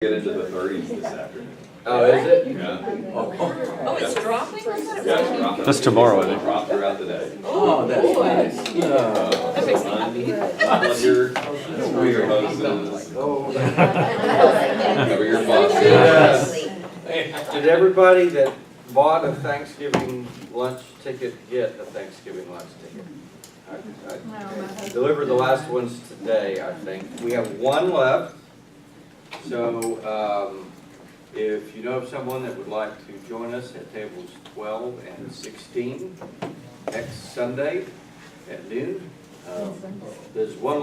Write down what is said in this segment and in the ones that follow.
Get into the 30s this afternoon. Oh, is it? Yeah. Oh, it's dropping? Yeah, it's dropping. That's tomorrow, I think. It'll drop throughout the day. Oh, that's nice. That makes me happy. Under your hoses. Oh. Cover your faucets. Yes. Did everybody that bought a Thanksgiving lunch ticket get a Thanksgiving lunch ticket? I delivered the last ones today, I think. We have one left. So, if you know of someone that would like to join us at tables 12 and 16 next Sunday at noon, there's one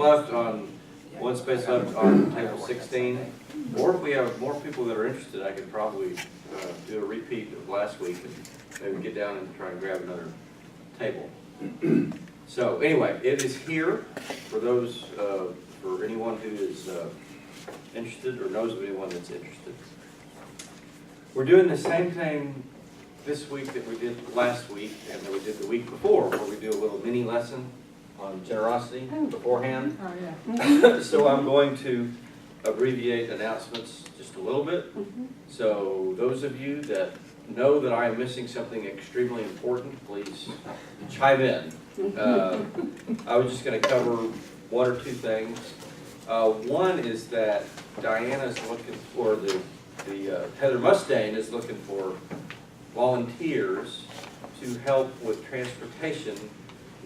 space left on table 16. Or if we have more people that are interested, I could probably do a repeat of last week and maybe get down and try and grab another table. So anyway, it is here for those, for anyone who is interested or knows of anyone that's interested. We're doing the same thing this week that we did last week and that we did the week before, where we do a little mini lesson on generosity beforehand. So I'm going to abbreviate announcements just a little bit. So those of you that know that I am missing something extremely important, please chime in. I was just going to cover one or two things. One is that Diana's looking for Heather Mustaine is looking for volunteers to help with transportation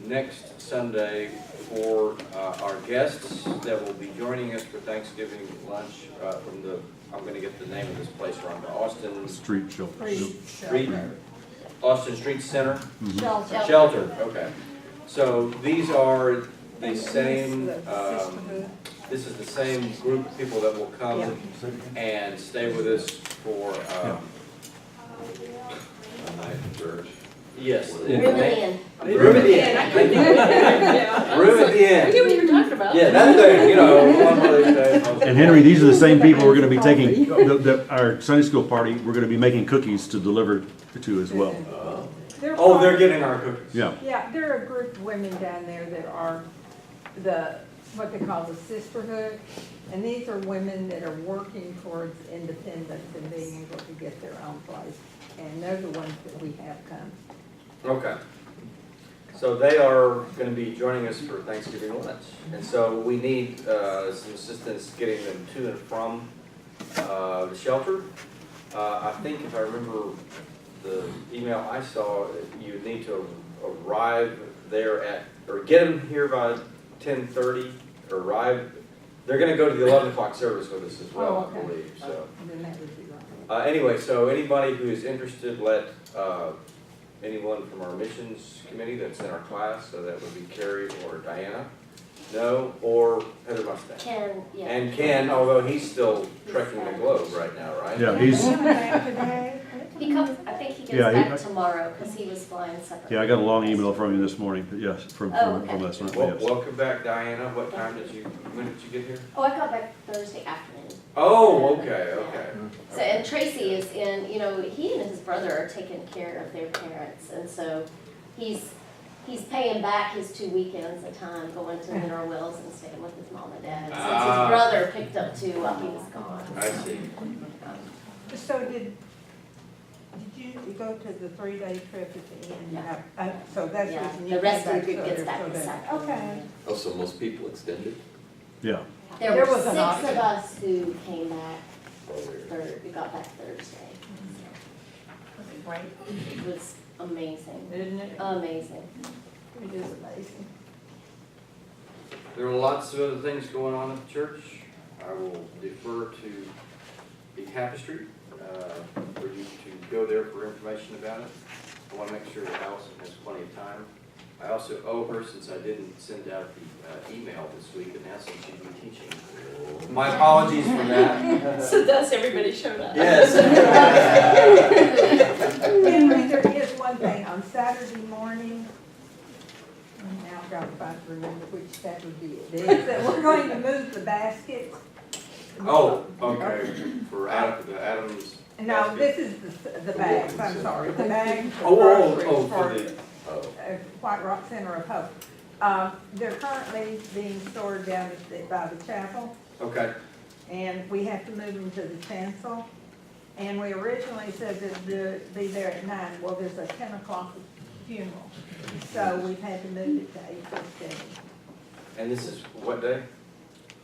next Sunday for our guests that will be joining us for Thanksgiving lunch from I'm going to get the name of this place wrong, the Austin Street shelter. Austin Street Center? Shelter. Shelter, okay. So these are the same, this is the same group of people that will come and stay with us for, A night in church. yes. Room at the end. Room at the end. Room at the We end. knew what you were talking about. Yeah, that thing, one of these days. And Henry, these are the same people we're going to be taking, our Sunday school party, we're going to be making cookies to deliver to as well. Oh, they're getting our cookies. Yeah. Yeah, there are a group of women down there that are what they call the sisterhood. And these are women that are working towards independence and being able to get their own place. And they're the ones that we have come. Okay. So they are going to be joining us for Thanksgiving lunch. And so we need some assistance getting them to and from the shelter. I think if I remember the email I saw, you need to arrive there or get them here by 10:30 or arrive. They're going to go to the 11 o'clock service with us as well, I believe. So Then that would be right. anyway, so anybody who is interested, let anyone from our missions committee that's in our class, so that would be Carrie or Diana, know, or Heather Mustang. Ken, yeah. And Ken, although he's still trekking the globe right now, right? Yeah, he's, He comes, I think he gets Yeah, back tomorrow because he was flying separately. yeah, I got a long email from him this morning, but yes, from last night, yes. Welcome back, Diana. What time when did you get here? Oh, I got back Thursday afternoon. Oh, okay, okay. So, and Tracy is in, he and his brother are taking care of their parents, and so he's paying back his 2 weekends a time, going to Mineral Wells and staying with his mom and dad. Since his brother picked up 2 while he was gone. I see. So did you go to the 3-day trip at the end? Yeah. So that's Yeah, what you the rest of the came group back, gets so back they're this so that- Saturday. Okay. Oh, so most people extended? Yeah. There There were was 6 an of option. us who came back, Earlier. we got back Thursday. It was amazing, Isn't it? amazing. It is amazing. There are lots of other things going on at the church. I will defer to the tapestry for you to go there for information about it. I want to make sure that Alison has plenty of time. I also owe her, since I didn't send out the email this week, and asked if she'd be teaching. My apologies for that. So thus everybody showed up. Yes. Henry, there is one thing, on Saturday morning, now I've got to remember which Saturday it is, that we're going to move the baskets. Oh, okay, for the Adams. No, this is the bags, I'm sorry, the bags for Oh, groceries for for the, oh. White Rock Center of Hope. They're currently being stored down by the chapel, Okay. And we have to move them to the chancel. And we originally said that they'd be there at 9. Well, there's a 10 o'clock funeral. So we've had to move it to 8:15. And this is what day?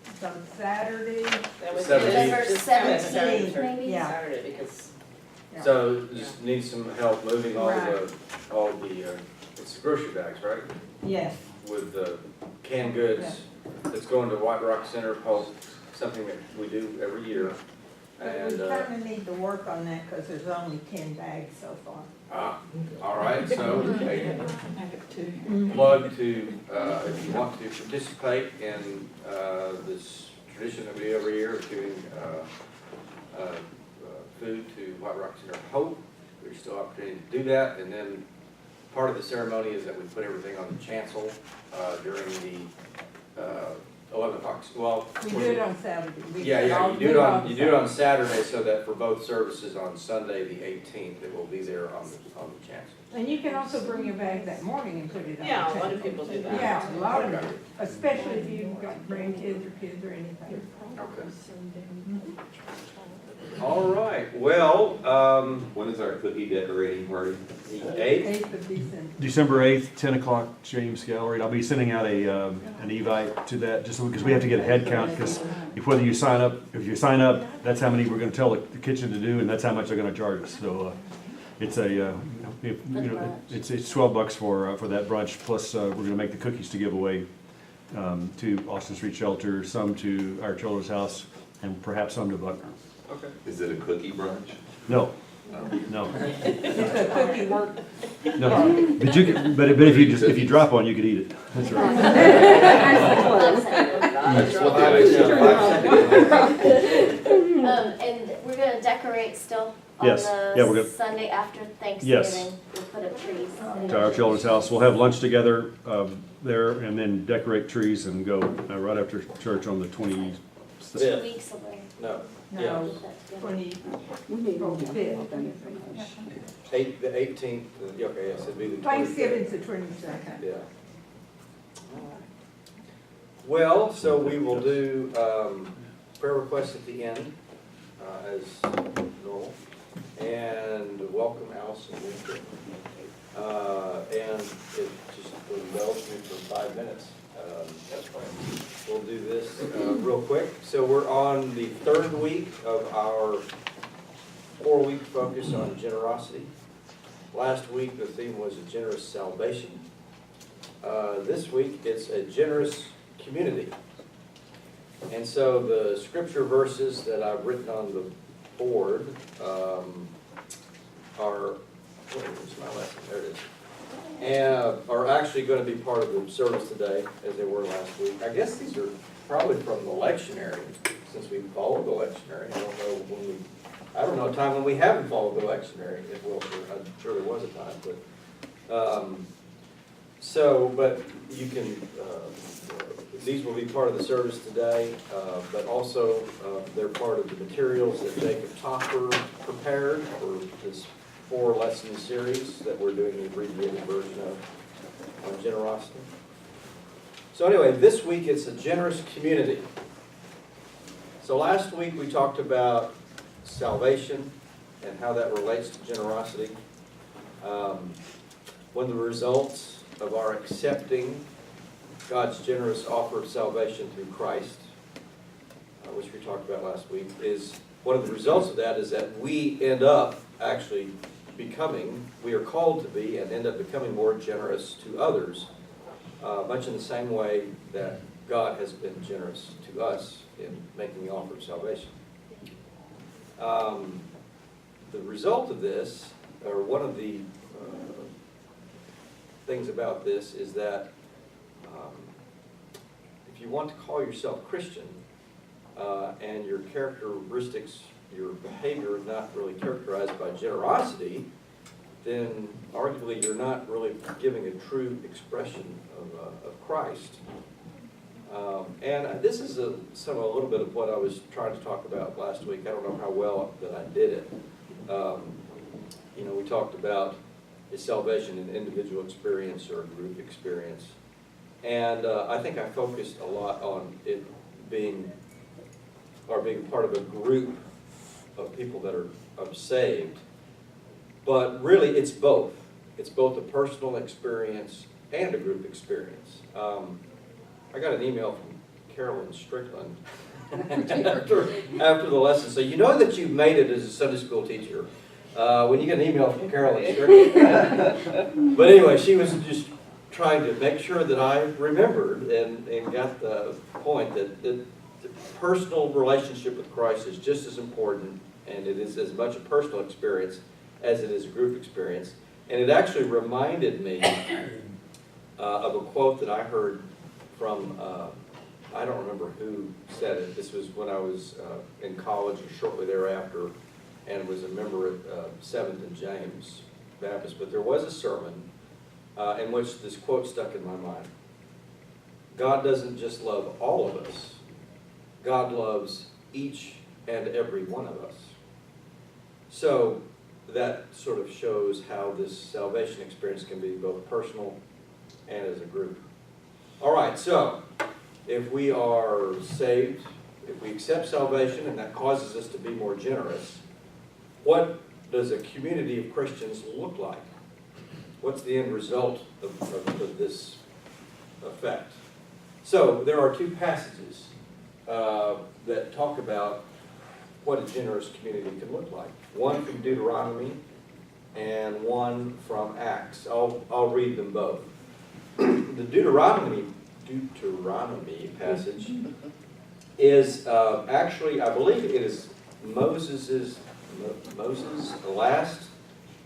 It's on Saturday. That was November just 17th, Saturday, maybe? Yeah. Saturday, because Yeah. So just need some help moving all Right. it's the grocery bags, right? Yes. With the canned goods that's going to White Rock Center Post, something that we do every year. But And, we kind of need to work on that because there's only 10 bags so far. all right, so a plug to, if you want to participate in this tradition that we do every year of giving food to White Rock Center Hope, there's still opportunity to do that. And then part of the ceremony is that we put everything on the chancel during the 11 o'clock. Well, We do it on Saturday. We yeah, all you do it on Saturday so that for both services on Sunday, the 18th, it will be there on the chancel. And you can also bring your bag that morning and put it on the yeah, a lot chancel. of people do that. Yeah, a lot of Okay. them, especially if you've got grandkids or kids or anything. Okay. All right, well, When is our cookie decorating party? the 8th, 8th of December. December 8th, 10 o'clock, James Gallery. I'll be sending out an evite to that, just because we have to get a head count, because if you sign up, that's how many we're gonna tell the kitchen to do, and that's how much they're gonna charge us. So, it's it's $12 for that brunch, plus, we're gonna make the cookies to give away, to Austin Street Shelter, some to our children's house, and perhaps some to Buckner. okay. Is it a cookie brunch? No, no, It's a cookie work. no. But if you drop one, you could eat it. That's right. That's what And we're gonna decorate still on Yes. Yeah, we're the gonna- Sunday after Yes. Thanksgiving. We'll put up trees. To our children's house. We'll have lunch together there, and then decorate trees and go right after church on the 20. 2 weeks away. No, No, Put that together. 25th. the 18th, okay, yes, it'd be the 25th. Thanksgiving's the 22nd. Yeah. Well, so we will do prayer requests at the end, as normal, and welcome Alison Wingfield. And it just indulge me for 5 minutes. That's fine. We'll do this real quick. So we're on the 3rd week of our 4-week focus on generosity. Last week, the theme was a generous salvation. This week, it's a generous community. And so the scripture verses that I've written on the board where's my lesson? There it is. And are actually going to be part of the service today, as they were last week. I guess these are probably from the lectionary, since we followed the lectionary. I don't know a time when we haven't followed the lectionary, if I'm sure there was a time, but you can, these will be part of the service today, but also they're part of the materials that Jacob Topper prepared for this 4-lesson series that we're doing the abbreviated version of on generosity. So anyway, this week it's a generous community. So last week we talked about salvation and how that relates to generosity. One of the results of our accepting God's generous offer of salvation through Christ, which we talked about last week, is one of the results of that is that we end up actually we are called to be and end up becoming more generous to others, much in the same way that God has been generous to us in making the offer of salvation. The result of this, or one of the things about this, is that if you want to call yourself Christian and your characteristics, your behavior is not really characterized by generosity, then arguably you're not really giving a true expression of Christ. And this is a little bit of what I was trying to talk about last week. I don't know how well that I did it. We talked about is salvation an individual experience or a group experience. And I think I focused a lot on it being or being part of a group of people that are saved. But really, it's both. It's both a personal experience and a group experience. I got an email from Carolyn Strickland after the lesson. So you know that you've made it as a Sunday school teacher when you get an email from Carolyn Strickland. But anyway, she was just trying to make sure that I remembered and got the point that the personal relationship with Christ is just as important, and it is as much a personal experience as it is a group experience. And it actually reminded me of a quote that I heard from, I don't remember who said it. This was when I was in college or shortly thereafter, and was a member at 7th and James Baptist. But there was a sermon in which this quote stuck in my mind. God doesn't just love all of us. God loves each and every one of us. So that sort of shows how this salvation experience can be both personal and as a group. All right, so if we are saved, if we accept salvation, and that causes us to be more generous, what does a community of Christians look like? What's the end result of this effect? So there are two passages that talk about what a generous community can look like. One from Deuteronomy and one from Acts. I'll read them both. The Deuteronomy passage is actually, I believe it is Moses' last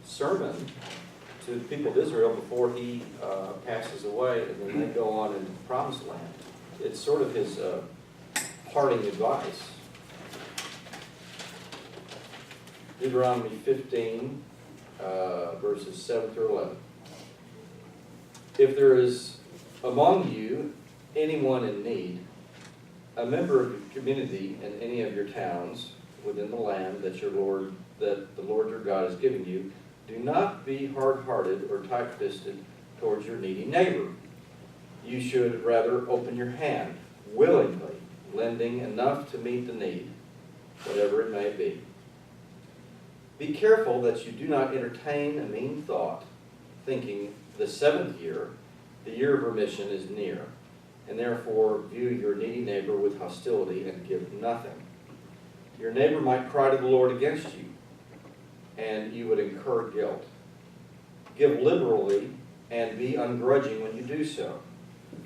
sermon to the people of Israel before he passes away, and then they go on into the Promised Land. It's sort of his parting advice. Deuteronomy 15, verses 7 through 11. If there is among you anyone in need, a member of your community in any of your towns within the land that the Lord your God is giving you, do not be hard-hearted or tight-fisted towards your needy neighbor. You should rather open your hand willingly, lending enough to meet the need, whatever it may be. Be careful that you do not entertain a mean thought, thinking the 7th year, the year of remission, is near, and therefore view your needy neighbor with hostility and give nothing. Your neighbor might cry to the Lord against you, and you would incur guilt. Give liberally and be ungrudging when you do so.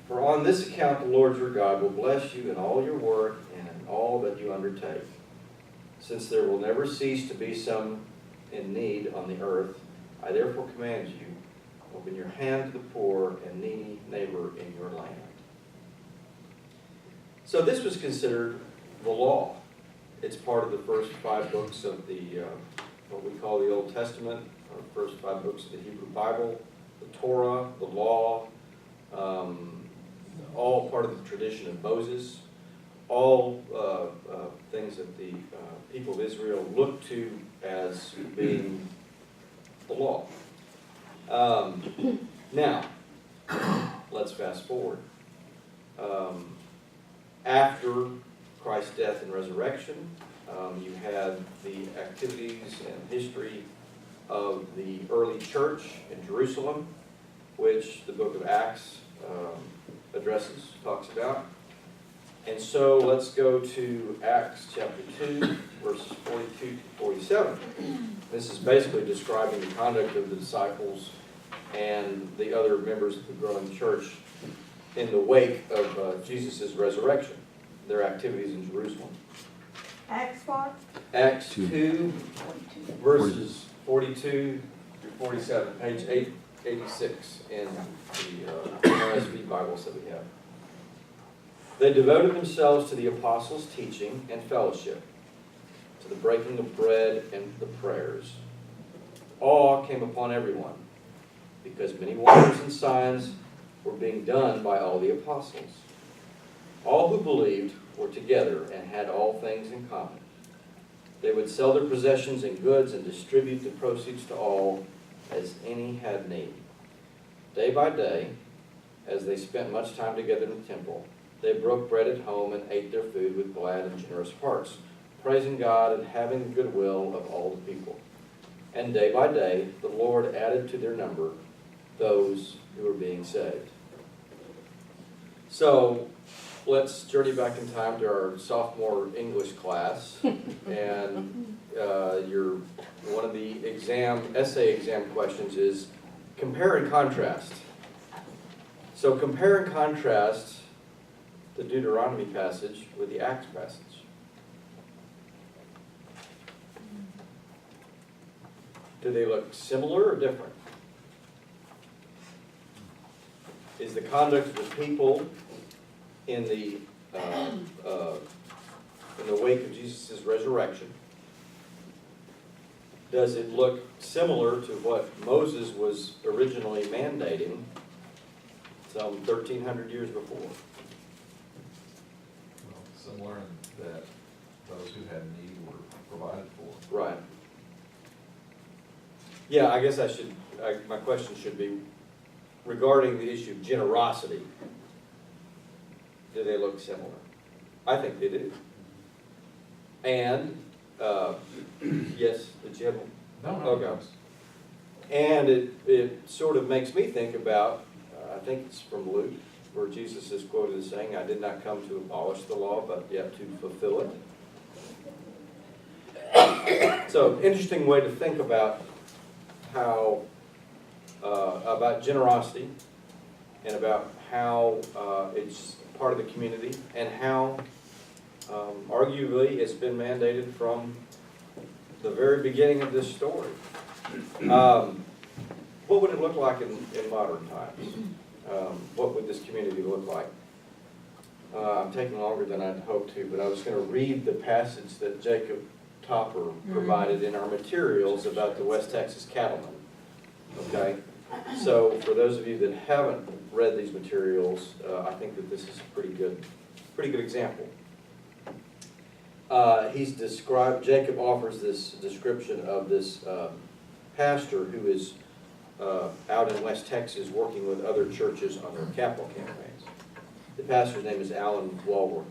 For on this account the Lord your God will bless you in all your work and in all that you undertake. Since there will never cease to be some in need on the earth, I therefore command you, open your hand to the poor and needy neighbor in your land. So this was considered the law. It's part of the first 5 books of the what we call the Old Testament, or the first 5 books of the Hebrew Bible, the Torah, the law, all part of the tradition of Moses, all things that the people of Israel looked to as being the law. Now, let's fast forward. After Christ's death and resurrection, you had the activities and history of the early church in Jerusalem, which the book of Acts addresses, talks about. And so let's go to Acts chapter 2, verses 42 to 47. This is basically describing the conduct of the disciples and the other members of the growing church in the wake of Jesus' resurrection, their activities in Jerusalem. Acts what? Acts 2, verses 42 through 47, page 886 in the RSV Bibles that we have. They devoted themselves to the apostles' teaching and fellowship, to the breaking of bread and the prayers. Awe came upon everyone, because many wonders and signs were being done by all the apostles. All who believed were together and had all things in common. They would sell their possessions and goods and distribute the proceeds to all as any had need. Day by day, as they spent much time together in the temple, They broke bread at home and ate their food with glad and generous hearts, praising God and having the goodwill of all the people. And day by day, the Lord added to their number those who were being saved. So, let's journey back in time to our sophomore English class. And one of the essay exam questions is compare and contrast. So compare and contrast the Deuteronomy passage with the Acts passage. Do they look similar or different? Is the conduct of the people in the wake of Jesus' resurrection, does it look similar to what Moses was originally mandating some 1,300 years before? Well, similar in that those who had need were provided for. Right. Yeah, I guess my question should be regarding the issue of generosity. Do they look similar? I think they do. And, yes, did you have No, Okay. And it sort of makes me think about, I think it's from Luke, where Jesus is quoted as saying, "I did not come to abolish the law, but yet to fulfill it." So, interesting way to think about how, about generosity, and about how it's part of the community, and how arguably it's been mandated from the very beginning of this story. What would it look like in modern times? What would this community look like? I'm taking longer than I'd hoped to, but I was going to read the passage that Jacob Topper provided in our materials about the West Texas cattlemen. Okay? So for those of you that haven't read these materials, I think that this is a pretty good example. Jacob offers this description of this pastor who is out in West Texas working with other churches on their capital campaigns. The pastor's name is Alan Walworth.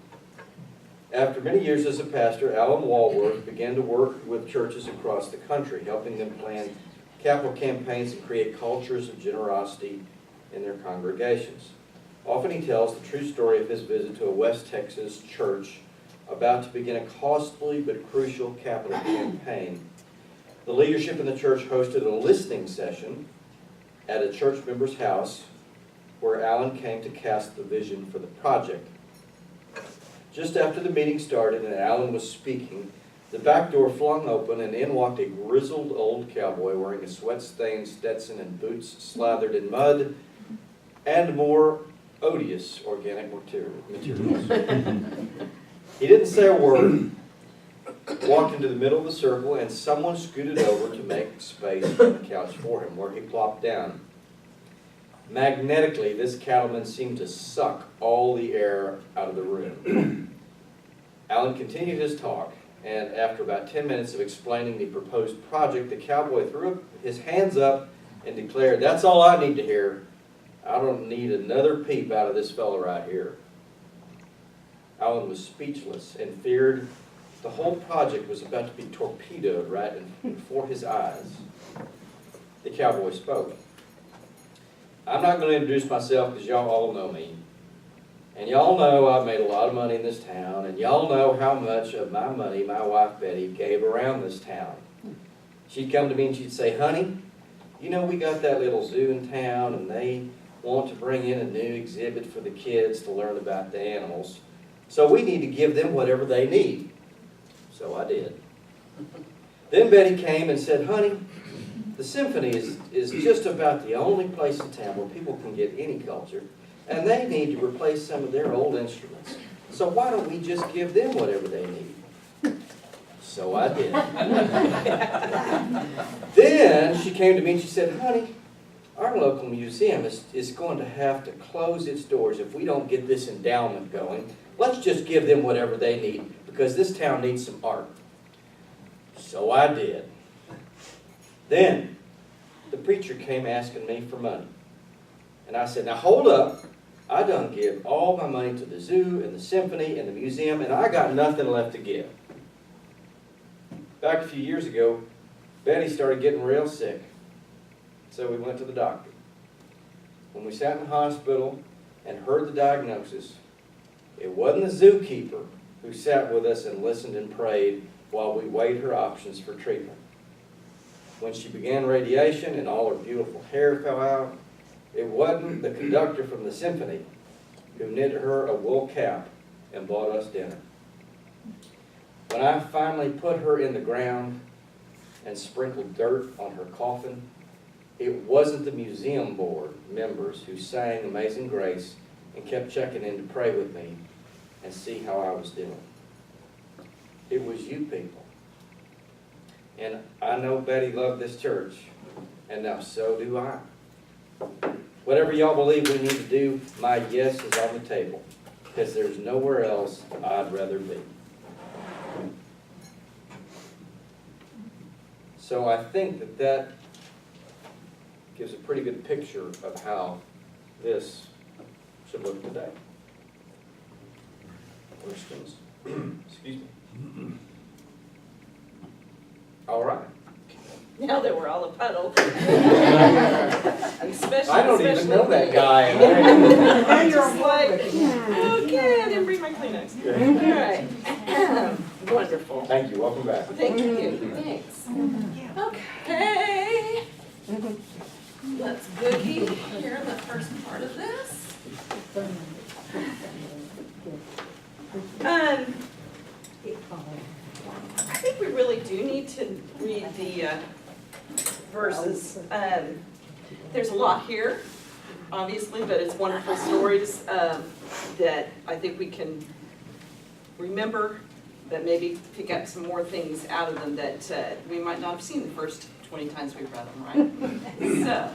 After many years as a pastor, Alan Walworth began to work with churches across the country, helping them plan capital campaigns and create cultures of generosity in their congregations. Often he tells the true story of his visit to a West Texas church about to begin a costly but crucial capital campaign. The leadership in the church hosted a listening session at a church member's house where Alan came to cast the vision for the project. Just after the meeting started and Alan was speaking, the back door flung open and in walked a grizzled old cowboy wearing a sweat-stained Stetson and boots slathered in mud and more odious organic materials. He didn't say a word, walked into the middle of the circle, and someone scooted over to make space on the couch for him, where he plopped down. Magnetically, this cattleman seemed to suck all the air out of the room. Alan continued his talk, and after about 10 minutes of explaining the proposed project, the cowboy threw his hands up and declared, "That's all I need to hear. I don't need another peep out of this fella right here." Alan was speechless and feared the whole project was about to be torpedoed right before his eyes. The cowboy spoke. "I'm not going to introduce myself because y'all all know me. And y'all know I've made a lot of money in this town, and y'all know how much of my money my wife Betty gave around this town. She'd come to me and she'd say, 'Honey, you know we got that little zoo in town, and they want to bring in a new exhibit for the kids to learn about the animals. So we need to give them whatever they need.' So I did. Then Betty came and said, 'Honey, the symphony is just about the only place in town where people can get any culture, and they need to replace some of their old instruments. So why don't we just give them whatever they need?' So I did. Then she came to me and she said, 'Honey, our local museum is going to have to close its doors if we don't get this endowment going. Let's just give them whatever they need, because this town needs some art.' So I did. Then the preacher came asking me for money. And I said, 'Now hold up. I done give all my money to the zoo and the symphony and the museum, and I got nothing left to give. Back a few years ago, Betty started getting real sick, so we went to the doctor. When we sat in the hospital and heard the diagnosis, it wasn't the zookeeper who sat with us and listened and prayed while we weighed her options for treatment. When she began radiation and all her beautiful hair fell out, it wasn't the conductor from the symphony who knitted her a wool cap and bought us dinner. When I finally put her in the ground and sprinkled dirt on her coffin, it wasn't the museum board members who sang Amazing Grace and kept checking in to pray with me and see how I was doing. It was you people. And I know Betty loved this church, and now so do I. Whatever y'all believe we need to do, my yes is on the table, because there's nowhere else I'd rather be. So I think that that gives a pretty good picture of how this should look today. Questions? Excuse me. All right. Now that we're all a puddle. Especially. I don't even know that guy. I'm just like, okay, I didn't bring my Kleenex. All right. Wonderful. Thank you, welcome back. Thank you. Thanks. Okay. Let's boogie here in the first part of this. I think we really do need to read the verses. There's a lot here, obviously, but it's wonderful stories that I think we can remember, that maybe pick up some more things out of them that we might not have seen the first 20 times we've read them, right? So,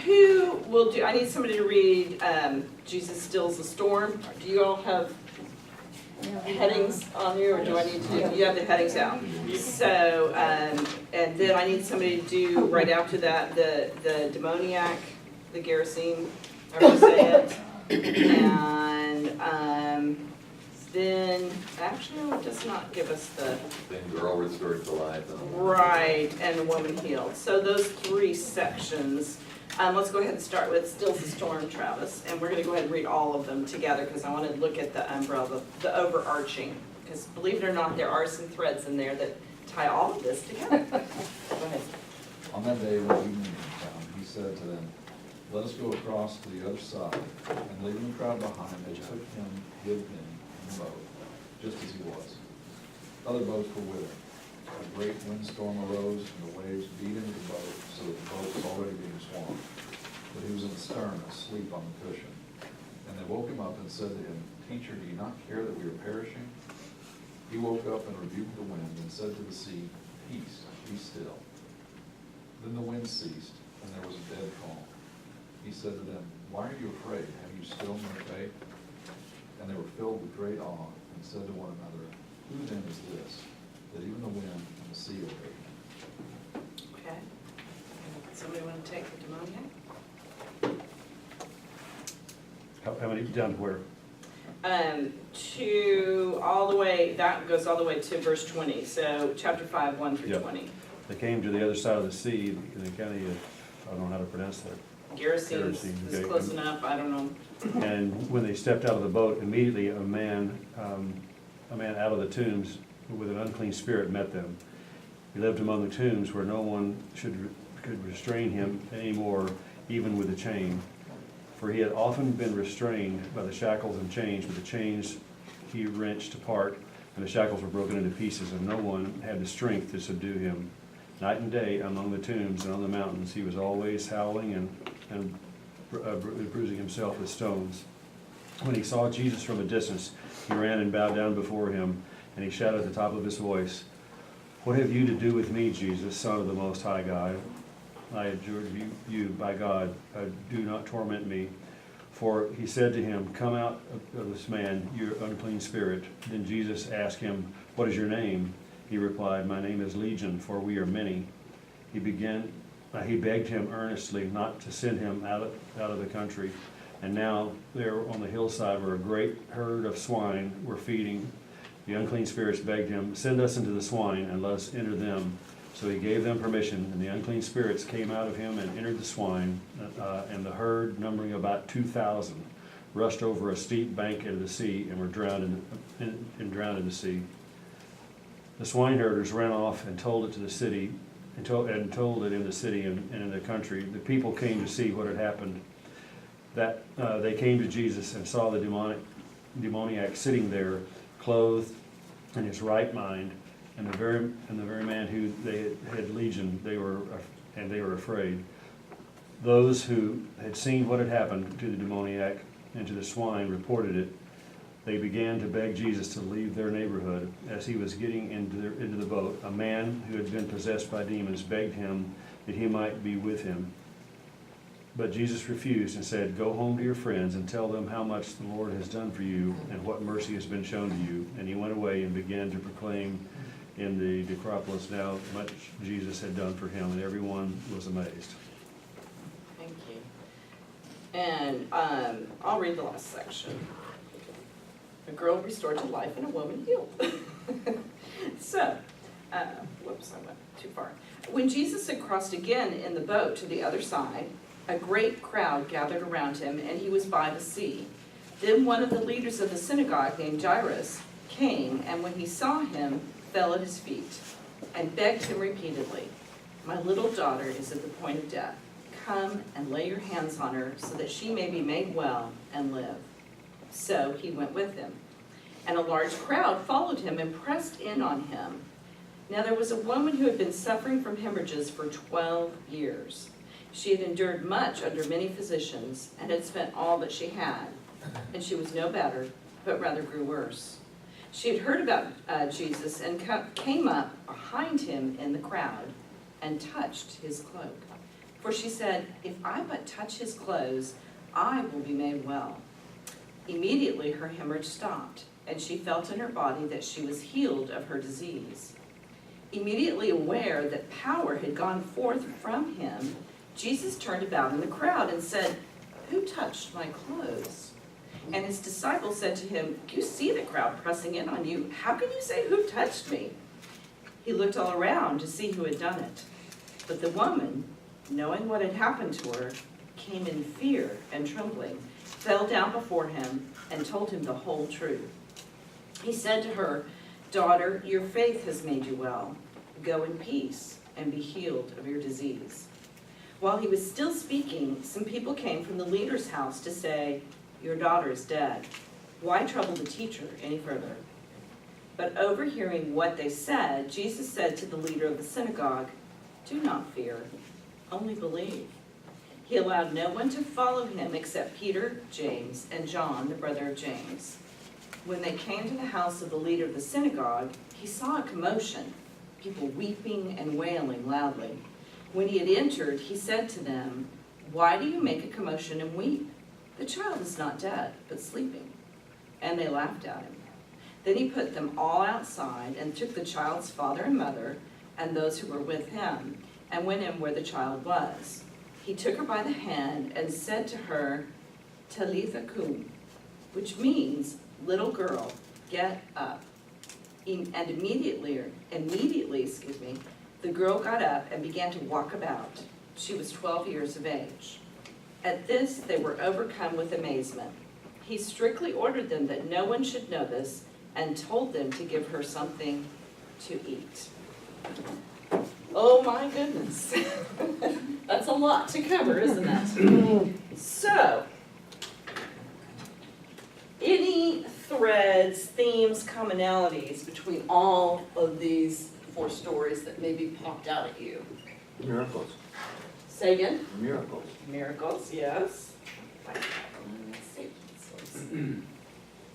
who will do, I need somebody to read Jesus Stills the Storm. Do you all have headings on you, or do I need to, you have the headings out? So, and then I need somebody to do, right after that, the demoniac, the Gerasene, however you say it. And then, actually, no, it does not give us the, Then girl restored to life. right, and the woman healed. So those three sections. Let's go ahead and start with Stills the Storm, Travis, and we're going to go ahead and read all of them together because I want to look at the umbrella, the overarching, because believe it or not, there are some threads in there that tie all of this together. Go ahead. On that day when evening came, he said to them, "Let us go across to the other side." And leaving the crowd behind, they took him with him in the boat, just as he was. Other boats were with him. A great windstorm arose, and the waves beat into the boat, so that the boat was already being swamped. But he was in the stern, asleep on the cushion. And they woke him up and said to him, "Teacher, do you not care that we are perishing?" He woke up and rebuked the wind and said to the sea, "Peace, be still." Then the wind ceased, and there was a dead calm. He said to them, "Why are you afraid? Have you still no faith?" And they were filled with great awe and said to one another, "Who then is this, that even the wind and the sea obey him?" Okay. Somebody want to take the demoniac? How many, down to where? To all the way, that goes all the way to verse 20, so chapter 5, 1 through Yep. 20. They came to the other side of the sea in the county of, I don't know how to pronounce that. Gerasene Gerasene, is okay. close enough, I don't know. And when they stepped out of the boat, immediately a man out of the tombs with an unclean spirit met them. He lived among the tombs where no one could restrain him anymore, even with a chain. For he had often been restrained by the shackles and chains, but the chains he wrenched apart, and the shackles were broken into pieces, and no one had the strength to subdue him. Night and day, among the tombs and on the mountains, he was always howling and bruising himself with stones. When he saw Jesus from a distance, he ran and bowed down before him, and he shouted at the top of his voice, "What have you to do with me, Jesus, Son of the Most High God? I adjure you by God, do not torment me." For he said to him, "Come out of this man, you unclean spirit." Then Jesus asked him, "What is your name?" He replied, "My name is Legion, for we are many." He begged him earnestly not to send him out of the country. And now there on the hillside where a great herd of swine were feeding. The unclean spirits begged him, "Send us into the swine, and let us enter them." So he gave them permission, and the unclean spirits came out of him and entered the swine, and the herd, numbering about 2,000, rushed over a steep bank into the sea and were drowned in the sea. The swineherders ran off and told it to the city, and told it in the city and in the country. The people came to see what had happened. That they came to Jesus and saw the demoniac sitting there, clothed in his right mind, and the very man who they had legion. They were afraid. Those who had seen what had happened to the demoniac and to the swine reported it. They began to beg Jesus to leave their neighborhood. As he was getting into the boat, a man who had been possessed by demons begged him that he might be with him. But Jesus refused and said, "Go home to your friends and tell them how much the Lord has done for you and what mercy has been shown to you." And he went away and began to proclaim in the Decapolis how much Jesus had done for him, and everyone was amazed. Thank you. And I'll read the last section. A girl restored to life and a woman healed. So, whoops, I went too far. When Jesus had crossed again in the boat to the other side, a great crowd gathered around him, and he was by the sea. Then one of the leaders of the synagogue, named Jairus, came, and when he saw him, fell at his feet and begged him repeatedly, "My little daughter is at the point of death. Come and lay your hands on her so that she may be made well and live." So he went with him, and a large crowd followed him and pressed in on him. Now there was a woman who had been suffering from hemorrhages for 12 years. She had endured much under many physicians and had spent all that she had, and she was no better, but rather grew worse. She had heard about Jesus and came up behind him in the crowd and touched his cloak. For she said, "If I but touch his clothes, I will be made well." Immediately her hemorrhage stopped, and she felt in her body that she was healed of her disease. Immediately aware that power had gone forth from him, Jesus turned about in the crowd and said, "Who touched my clothes?" And his disciples said to him, "You see the crowd pressing in on you. How can you say, 'Who touched me?'" He looked all around to see who had done it. But the woman, knowing what had happened to her, came in fear and trembling, fell down before him, and told him the whole truth. He said to her, "Daughter, your faith has made you well. Go in peace and be healed of your disease." While he was still speaking, some people came from the leader's house to say, "Your daughter is dead. Why trouble the teacher any further?" But overhearing what they said, Jesus said to the leader of the synagogue, "Do not fear, only believe." He allowed no one to follow him except Peter, James, and John, the brother of James. When they came to the house of the leader of the synagogue, he saw a commotion, people weeping and wailing loudly. When he had entered, he said to them, "Why do you make a commotion and weep? The child is not dead, but sleeping." And they laughed at him. Then he put them all outside and took the child's father and mother and those who were with him and went in where the child was. He took her by the hand and said to her, "Talitha cum," which means, "Little girl, get up." And immediately, the girl got up and began to walk about. She was 12 years of age. At this, they were overcome with amazement. He strictly ordered them that no one should know this and told them to give her something to eat. Oh my goodness. That's a lot to cover, isn't it? So, any threads, themes, commonalities between all of these 4 stories that maybe popped out at you? Miracles. Say again? Miracles. Miracles, yes. Let's see.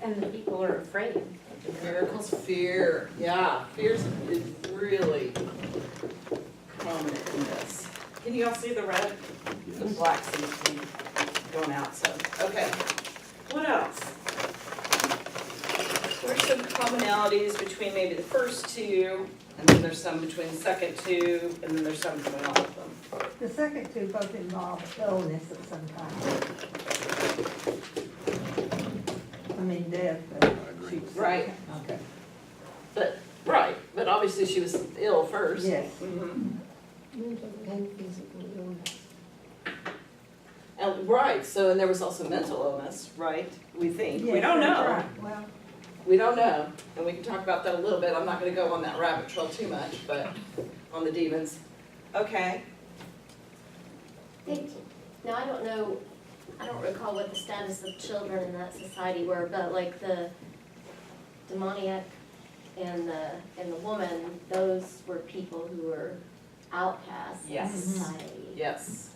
And the people are afraid. Miracles, fear. Yeah, fear is really prominent in this. Can you all see the red? The black seems to be going out, so, okay. What else? There's some commonalities between maybe the first 2, and then there's some between the second 2, and then there's some between all of them. The second two both involve illness of some kind. I mean, death. agree. Right. Okay. But, right, but obviously she was ill first. Yes. Mhm. Mental and physical illness. And, right, so, and there was also mental illness, right? We think, we Yes, don't that's know. right. Well, We don't know, and we can talk about that a little bit. I'm not gonna go on that rabbit trail too much, but on the demons. Okay. Now, I don't know, I don't recall what the status of children in that society were, but like the demoniac and the woman, those were people who were outcasts in Yes. society. Yes.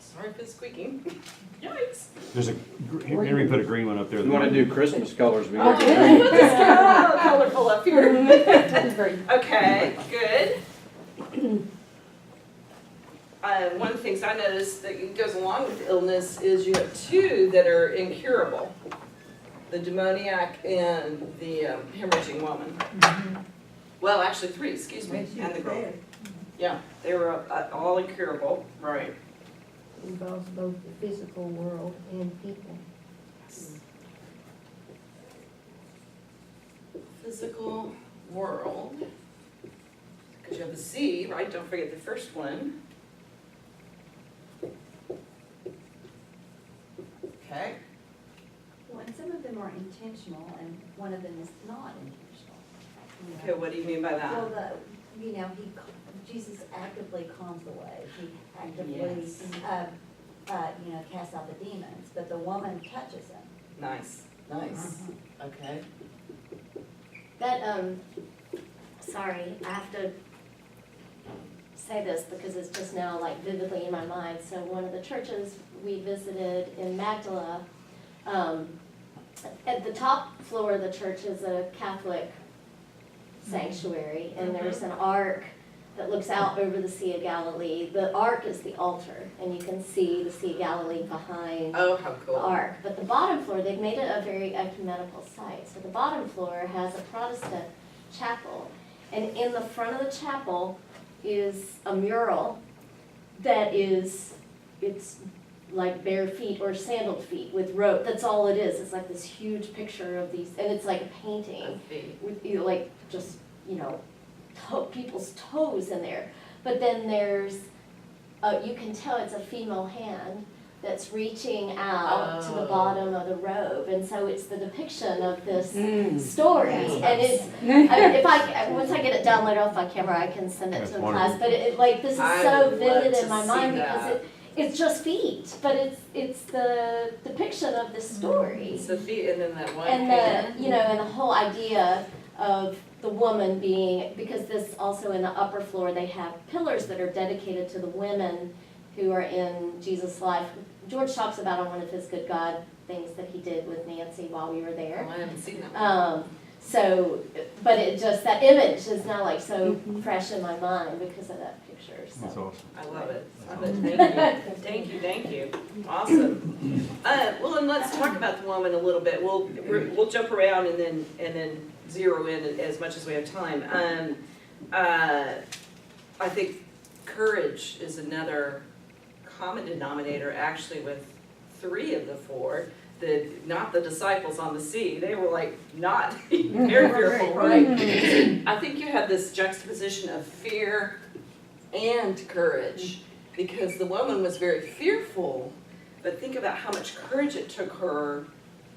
Sorry for the squeaking. Yikes. There's a, Henry put a green one up there. You wanna do Christmas colors, we Oh, got good. Put this colorful up here. Okay, good. One of the things I noticed that goes along with illness is you have two that are incurable. The demoniac and the hemorrhaging woman. Well, actually three, excuse me, when she and the was girl. dead. Yeah, they were all incurable, right. Involves both the physical world and people. Physical world, because you have the sea, right? Don't forget the first one. Okay, Well, and some of them are intentional and one of them is not intentional. okay, what do you mean by Well, that? Jesus actively calms the way. He actively, Yes. casts out the demons, but the woman touches him. Nice, nice, okay. That, sorry, I have to say this because it's just now like vividly in my mind. So one of the churches we visited in Magdala, at the top floor of the church is a Catholic sanctuary, and there's an ark that looks out over the Sea of Galilee. The ark is the altar, and you can see the Sea of Galilee behind Oh, how the cool. ark. But the bottom floor, they've made it a very ecumenical site. So the bottom floor has a Protestant chapel. And in the front of the chapel is a mural that is, it's like bare feet or sandaled feet with rope. That's all it is. It's like this huge picture of these, and it's like a painting with, like, just, people's toes in there. But then there's, you can tell it's a female hand that's reaching out to the bottom of the robe. And so it's the depiction of this story. And it's, once I get it down later off my camera, I can send it That's to the wonderful. class. But this is I so would love vivid to in my see mind that. because it's just feet, but it's the depiction of this story. So feet and then that one And hand. and the whole idea of the woman being, because this also in the upper floor, they have pillars that are dedicated to the women who are in Jesus' life. George talks about on one of his Good God things that he did with Nancy while we were there. Oh, I haven't seen that one. But it just, that image is now like so fresh in my mind because of that picture, That's so. awesome. I love it. Love it. Thank you, thank you. Awesome. Well, and let's talk about the woman a little bit. We'll jump around and then zero in as much as we have time. I think courage is another common denominator actually with 3 of the 4. Not the disciples on the sea, they were like not very fearful, right? I think you have this juxtaposition of fear and courage, because the woman was very fearful, but think about how much courage it took her,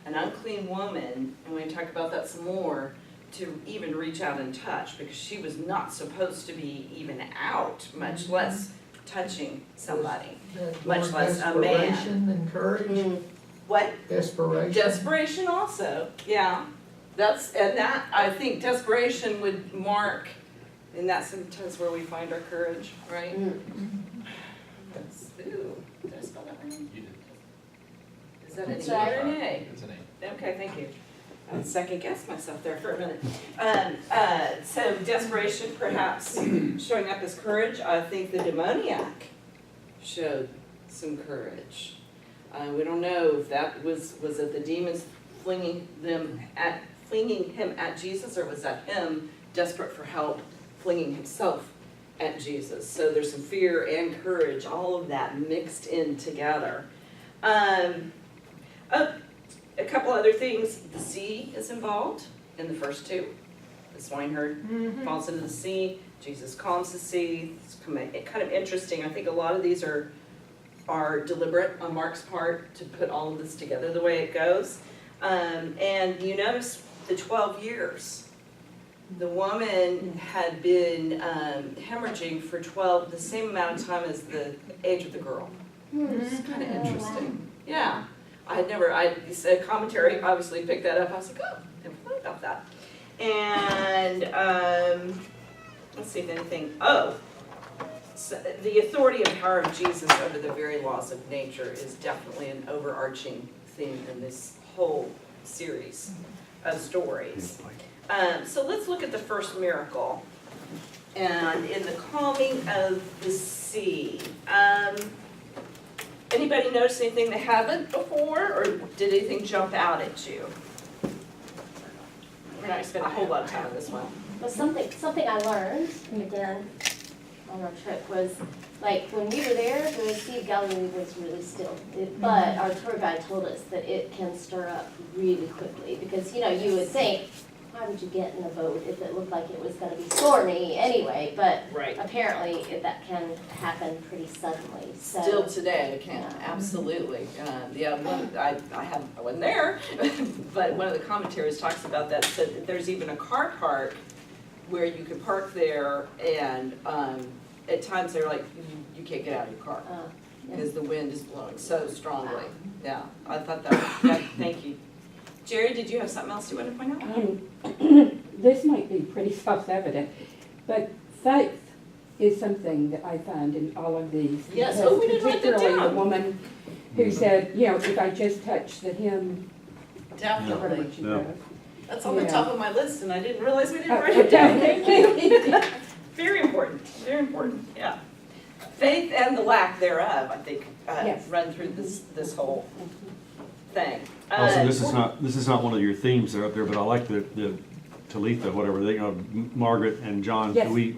an unclean woman, and we can talk about that some more, to even reach out and touch, because she was not supposed to be even out, much less touching somebody, much less a man. Desperation and courage, What? desperation. Desperation also, yeah. That, I think desperation would mark, and that's sometimes where we find our courage, right? Ooh, did I spell that wrong? You did. Is that an That's E or right. an A? It's an A. Okay, thank you. I second guessed myself there for a minute. So desperation perhaps showing up as courage. I think the demoniac showed some courage. We don't know if that was it the demons flinging him at Jesus, or was that him desperate for help flinging himself at Jesus. So there's some fear and courage, all of that mixed in together. A couple other things, the sea is involved in the first two. The swineherd falls into the sea, Jesus calms the sea. It's kind of interesting. I think a lot of these are deliberate on Mark's part to put all of this together the way it goes. And you notice the 12 years. The woman had been hemorrhaging for the same amount of time as the age of the girl. It's kind of interesting. Yeah. I said commentary obviously picked that up. I was like, oh, never thought about that. And let's see if anything, so the authority and power of Jesus over the very laws of nature is definitely an overarching theme in this whole series of stories. So let's look at the first miracle, and in the calming of the sea. Anybody notice anything they haven't before, or did anything jump out at you? We're not going to spend a whole lot of time on this one. Well, something I learned, again, on our trip was, like, when we were there, the Sea of Galilee was really still. But our tour guide told us that it can stir up really quickly, because, you would think, why would you get in a boat if it looked like it was gonna be stormy anyway? But Right. apparently that can happen pretty suddenly, so. Still today, it can, Yeah. absolutely. I wasn't there, but one of the commentaries talks about that, said that there's even a car park where you can park there, and at times they're like, you can't get out of your car Yeah. because the wind is blowing so strongly. Yeah, I thought thank you. Jerry, did you have something else you wanted to point out? This might be pretty self-evident, but faith is something that I find in all of these. Yes, because we didn't write that particularly down. the woman who said, if I just touch the hem, Definitely. whatever she Yeah. does. That's on the Yeah. top of my list, and I didn't realize we didn't Oh, write it down. okay. Thank you. Very important, yeah. Faith and the lack thereof, I think, Yes. run through this whole thing. Also, this is not one of your themes that are up there, but I like the Talitha, whatever, Margaret and John, Yes. who we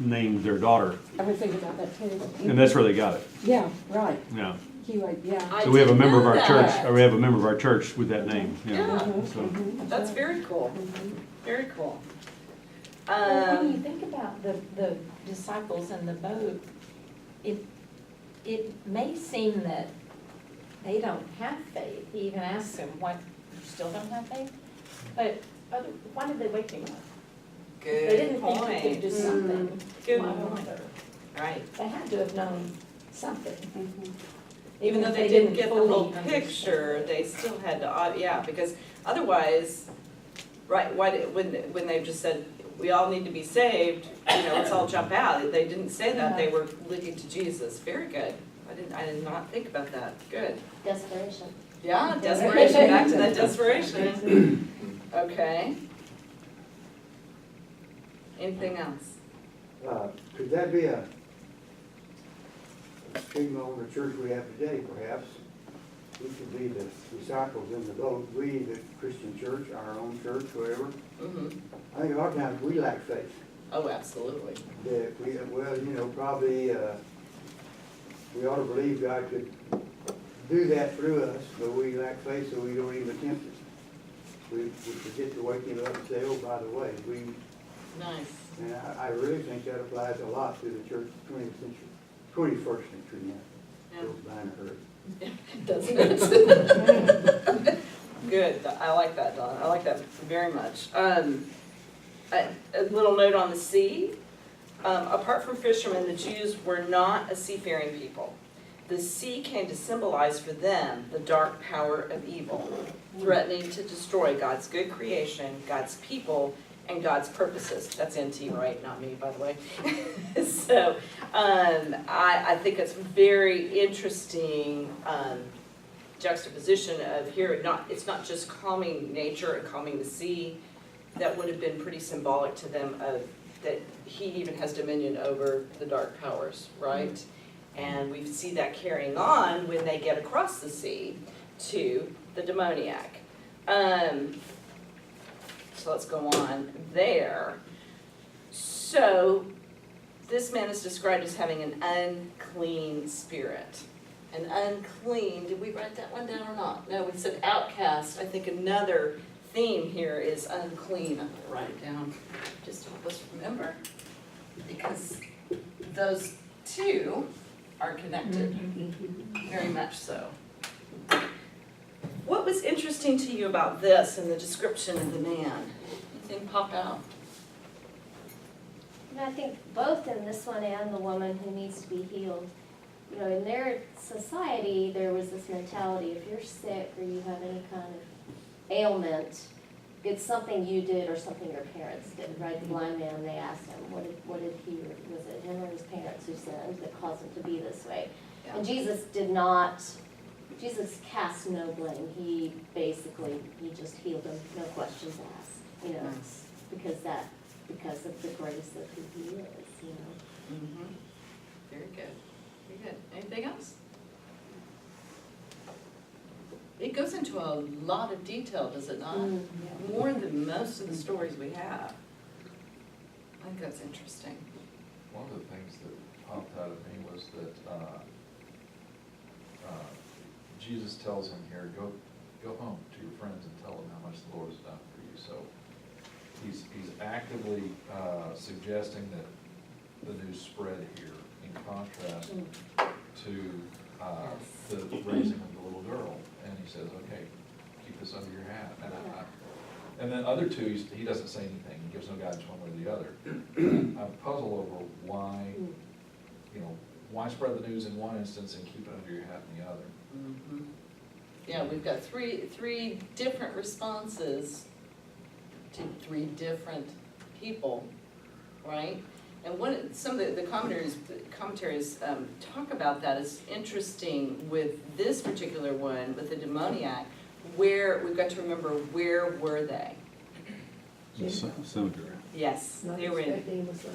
named their daughter, I was thinking about that too. and that's where they got it, Yeah, right. yeah. Yeah. So we have a member of our didn't know church, that. or we have a member of our church with that name, yeah. Yeah. So, That's very cool, very cool. Well, when you think about the disciples in the boat, it may seem that they don't have faith. He even asks them, "What, you still don't have faith?" But why did they wake him up? They Good didn't think he could do point. something. Good Why point. wonder? Right. They had to have known something. Even though if they didn't get the fully whole understand. picture, they still had to, yeah, because otherwise, right, when they just said, we all need to be saved, let's all jump out. They didn't say that, they were looking to Jesus. Very good. I did not think about that. Good. Desperation. Yeah, desperation, back to that desperation. Okay. Anything else? Could that be a stigma on the church we have today, perhaps? We could be the disciples in the boat, we, the Christian church, our own church, whatever. Mm-hmm. I think a lot of times we lack faith. Oh, absolutely. That we, probably, we ought to believe God could do that through us, but we lack faith, so we don't even attempt it. We forget to wake him up and say, oh, by the way, Nice. and I really think that applies a lot to the church 21st century now. Yeah. Goes by in a hurry. Doesn't it? Good, I like that, Don, I like that very much. A little note on the sea. Apart from fishermen, the Jews were not a seafaring people. The sea came to symbolize for them the dark power of evil, threatening to destroy God's good creation, God's people, and God's purposes. That's NT, right? Not me, by the way. So I think it's very interesting juxtaposition of here, it's not just calming nature and calming the sea. That would have been pretty symbolic to them of that he even has dominion over the dark powers, right? And we see that carrying on when they get across the sea to the demoniac. So let's go on there. So this man is described as having an unclean spirit. An unclean, did we write that one down or not? No, we said outcast. I think another theme here is unclean. I'm gonna write it down just to help us remember. Because those two are connected, very much so. What was interesting to you about this and the description of the man? Anything pop out? And I think both in this one and the woman who needs to be healed, you know, in their society, there was this mentality, if you're sick or you have any kind of ailment, it's something you did or something your parents did, right? The blind man, they asked him, was it him or his parents who sinned that caused him to be this way? Yeah. And Jesus cast no blame. He just healed him, no questions asked, you know, Nice. because of the grace of who he is, you know. Mm-hmm. Very good. Very good. Anything else? It goes into a lot of detail, does it not? More than most of the stories we have. I think that's interesting. One of the things that popped out at me was that Jesus tells him here, go home to your friends and tell them how much the Lord has done for you. So he's actively suggesting that the news spread here in contrast to the raising of the little girl. And he says, okay, keep this under your hat. And then other two, he doesn't say anything. He gives no guidance one way or the other. I'm puzzled over why, why spread the news in one instance and keep it under your hat in the other. Mm-hmm. Yeah, we've got three different responses to three different people, right? And some of the commentaries talk about that as interesting with this particular one, with the demoniac, where we've got to remember, where were they? Cemetery. Yes, Not they were in. expecting Messiah.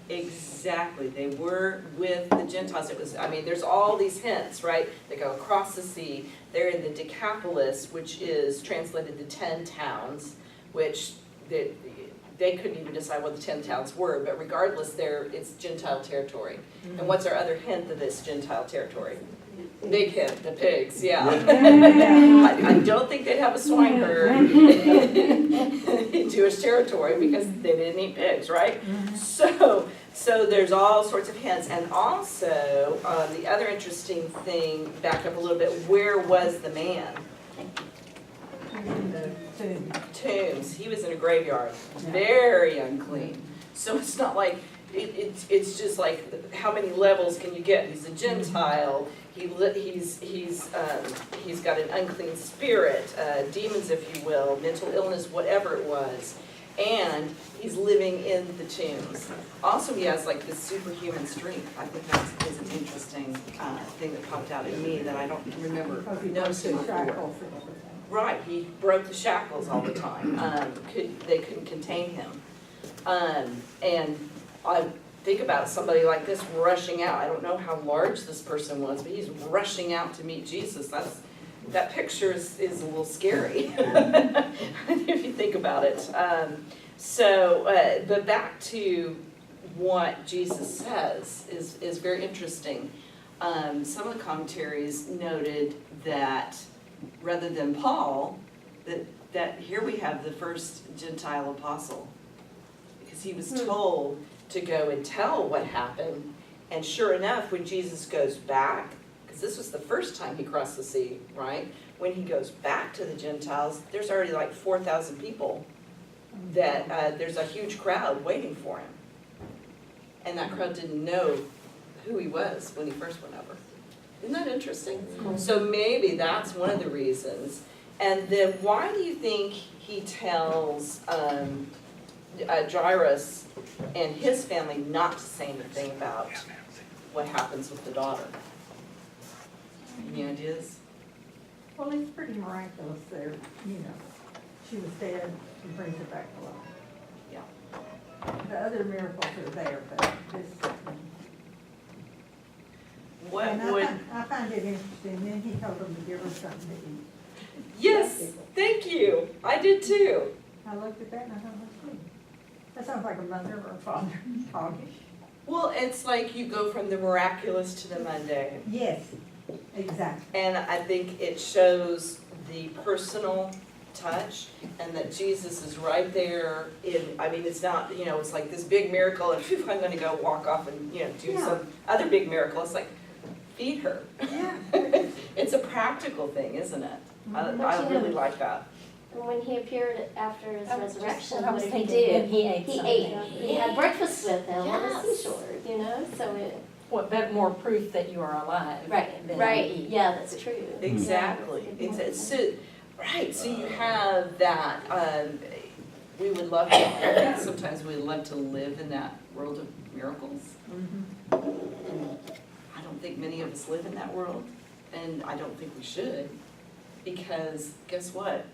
Exactly, they were with the Gentiles. It was, there's all these hints, right? They go across the sea. They're in the Decapolis, which is translated to 10 towns, which they couldn't even decide what the 10 towns were, but regardless, it's Gentile territory. And what's our other hint of this Gentile territory? Big hint, the pigs, yeah. I don't think they'd have a swine herd in Jewish territory because they didn't eat pigs, right? So there's all sorts of hints. And also, the other interesting thing, back up a little bit, where was the man? Tombs. He was in a graveyard, very unclean. So it's not like, it's just like, how many levels can you get? He's a Gentile. He's got an unclean spirit, demons, if you will, mental illness, whatever it was. And he's living in the tombs. Also, he has like this superhuman strength. I think that is an interesting thing that popped out at me that I don't remember noticing before. Right, he broke the shackles all the time. They couldn't contain him. And I think about somebody like this rushing out. I don't know how large this person was, but he's rushing out to meet Jesus. That picture is a little scary if you think about it. But back to what Jesus says is very interesting. Some of the commentaries noted that rather than Paul, that here we have the first Gentile apostle, because he was told to go and tell what happened. And sure enough, when Jesus goes back, because this was the first time he crossed the sea, right? When he goes back to the Gentiles, there's already like 4,000 people that there's a huge crowd waiting for him. And that crowd didn't know who he was when he first went over. Isn't that interesting? So maybe that's one of the reasons. And then why do you think he tells Jairus and his family not to say anything about what happens with the daughter? Any ideas? Well, it's pretty miraculous there, She was dead, she brings her back to life. Yeah. The other miracles are there, but this. What And would? I find it interesting, then he told them to give her something to eat. Yes, thank you. I did too. I looked at that and I thought, that's sweet. That sounds like a mother or a father talking. Well, it's like you go from the miraculous to the mundane. Yes, exactly. And I think it shows the personal touch and that Jesus is right there I mean, it's not, it's like this big miracle and phew, I'm gonna go walk off and, do some other big miracle. It's like, feed her. Yeah. It's a practical thing, isn't it? I But you really know, like that. And when he appeared after his I was just- resurrection, I what was did he thinking do? when he ate something. He had breakfast with them on the Yes. seashore, so it, What, but more proof that you are alive. than right, eat. yeah, that's true. Exactly. Right, so you have that, we would love to, sometimes we love to live in that world of miracles. And I don't think many of us live in that world, and I don't think we should, because guess what?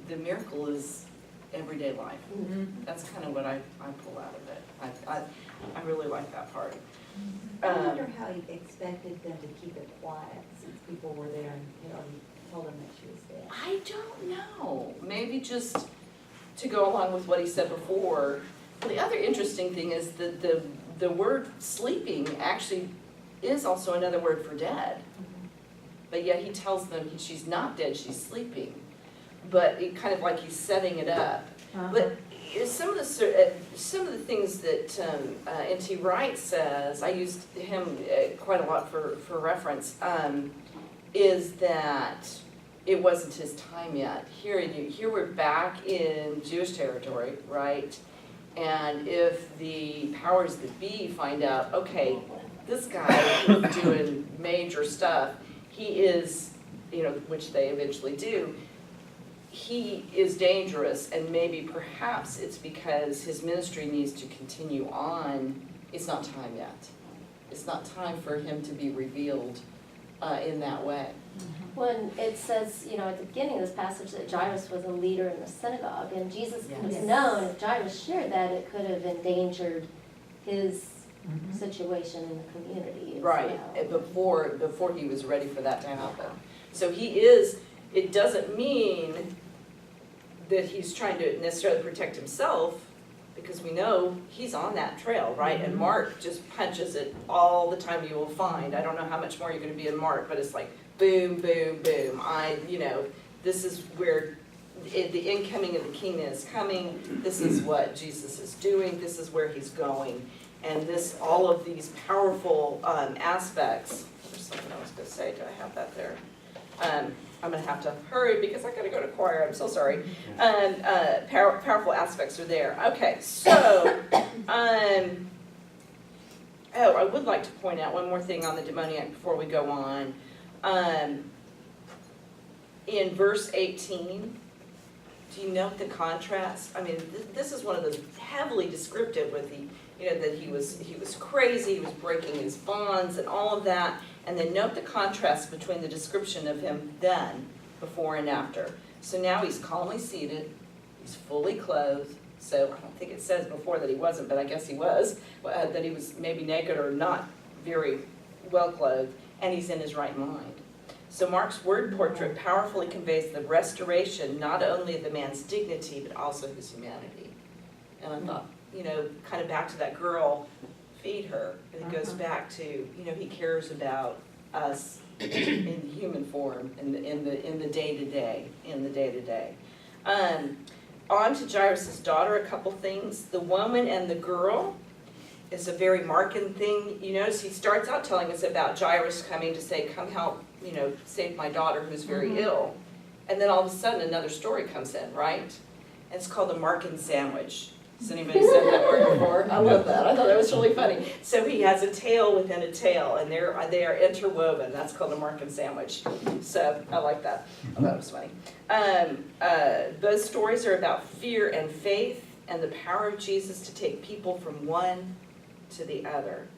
The miracle is everyday life. That's kind of what I pull out of it. I really like that part. I wonder how he expected them to keep it quiet since people were there and he already told them that she was dead. I don't know, maybe just to go along with what he said before. The other interesting thing is that the word sleeping actually is also another word for dead. But yet he tells them she's not dead, she's sleeping. But it kind of like he's setting it up. But some of the things that N.T. Wright says, I used him quite a lot for reference, is that it wasn't his time yet. Here we're back in Jewish territory, right? And if the powers that be find out, okay, this guy is doing major stuff, he is, which they eventually do, he is dangerous, and maybe perhaps it's because his ministry needs to continue on. It's not time yet. It's not time for him to be revealed in that way. When it says, at the beginning of this passage that Jairus was a leader in the synagogue, and Jesus could have known if Jairus shared that, it could have endangered his situation in the community as Right, well. before he was ready for that to happen. So it doesn't mean that he's trying to necessarily protect himself, because we know he's on that trail, right? And Mark just punches it all the time. You will find, I don't know how much more you're gonna be in Mark, but it's like boom, boom, boom. This is where the incoming of the king is coming. This is what Jesus is doing. This is where he's going. And all of these powerful aspects. There's something I was gonna say, do I have that there? I'm gonna have to hurry because I gotta go to choir, I'm so sorry. Powerful aspects are there. Okay, so, I would like to point out one more thing on the demoniac before we go on. In verse 18, do you note the contrast? I mean, this is one of those heavily descriptive with that he was crazy, he was breaking his bonds and all of that. And then note the contrast between the description of him then, before and after. So now he's calmly seated, he's fully clothed. So I don't think it says before that he wasn't, but I guess he was, that he was maybe naked or not very well clothed, and he's in his right mind. So Mark's word portrait powerfully conveys the restoration not only of the man's dignity, but also his humanity. And I thought, kind of back to that girl, feed her. And it goes back to, he cares about us in human form, in the day-to-day, On to Jairus' daughter, a couple things. The woman and the girl is a very marked thing. You notice he starts out telling us about Jairus coming to say, come help, save my daughter who's very ill. And then all of a sudden another story comes in, right? And it's called the Markin sandwich. Has anybody said that word before? I love that. I thought that was really funny. So he has a tale within a tale, and they are interwoven. That's called a Markin sandwich. So I like that. I thought it was funny. Those stories are about fear and faith and the power of Jesus to take people from one to the other.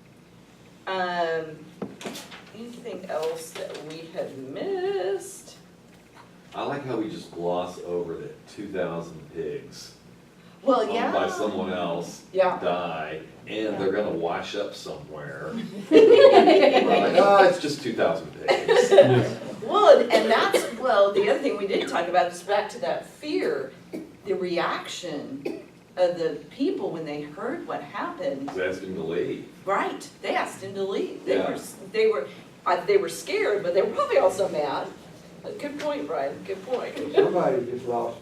Anything else that we have missed? I like how we just gloss over that 2,000 pigs Well, owned yeah. by someone else Yeah. die, and they're gonna wash up somewhere. We're like, it's just 2,000 pigs. Well, and the other thing we didn't talk about is back to that fear, the reaction of the people, when they heard what happened, They asked him to leave. right, they asked him to leave. Yeah. They were scared, but they were probably also mad. Good point, Brian, good point. Somebody just lost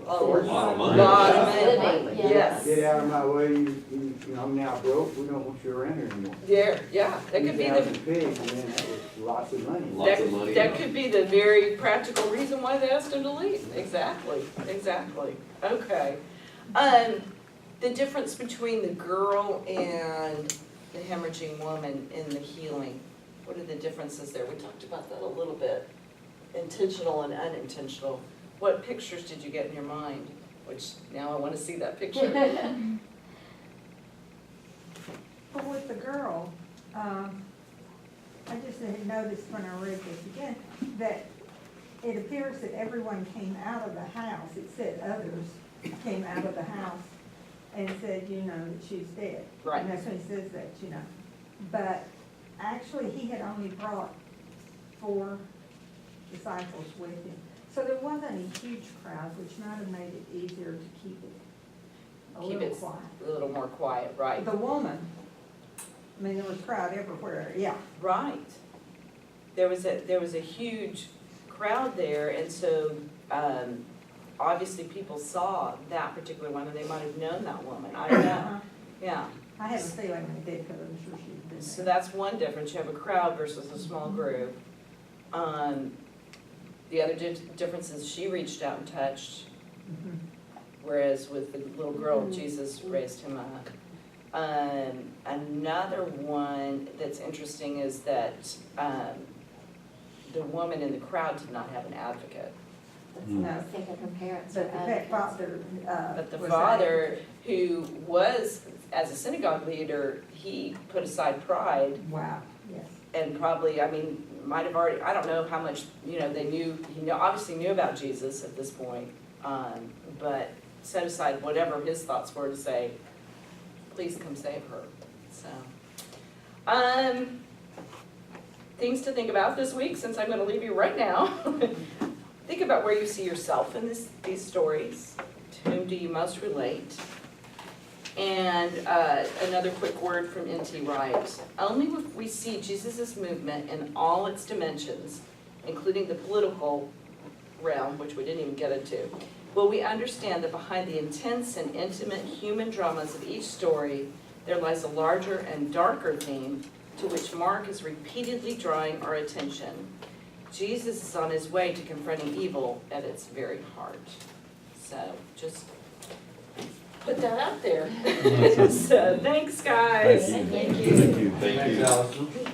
A A lot of money. lot of Living, money, yeah. yes. Get out of my way, you know, I'm now broke, we don't want you around here anymore. Yeah, that could be 2,000 pigs, and then that was lots of money. Lots of money. That could be the very practical reason why they asked him to leave. Exactly. Okay. The difference between the girl and the hemorrhaging woman in the healing, what are the differences there? We talked about that a little bit, intentional and unintentional. What pictures did you get in your mind? Which, now I want to see that picture. But with the girl, I just had noticed when I read this again, that it appears that everyone came out of the house, it said others came out of the house and said, you know, that she's dead. Right. And that's when he says that, you know. But actually, he had only brought 4 disciples with him. So there wasn't a huge crowd, which might have made it easier to keep it a Keep little it quiet. a little more quiet, right? The woman, I mean, there was crowd everywhere, yeah. Right. There was a huge crowd there, and so, obviously people saw that particular one, and they might have known that woman, I don't know, yeah. I have a feeling they did, because I'm sure she's been So there. that's one difference, you have a crowd versus a small group. The other difference is she reached out and touched, Mhm. whereas with the little girl, Jesus raised him up. Another one that's interesting is that, the woman in the crowd did not have an advocate. I was thinking her parents But were the pet advocates. father, But the was father, who was, as a synagogue leader, he put aside pride Wow, yes. and probably, I mean, might have already, I don't know how much, you know, obviously knew about Jesus at this point, but set aside whatever his thoughts were to say, please come save her, so. Things to think about this week, since I'm gonna leave you right now. Think about where you see yourself in these stories. To whom do you most relate? And another quick word from N.T. Wright. Only if we see Jesus' movement in all its dimensions, including the political realm, which we didn't even get into, will we understand that behind the intense and intimate human dramas of each story, there lies a larger and darker theme to which Mark is repeatedly drawing our attention. Jesus is on his way to confronting evil at its very heart. So just put that out there. So thanks, guys. Thank you. Thank you. Thanks, Alison. Boy,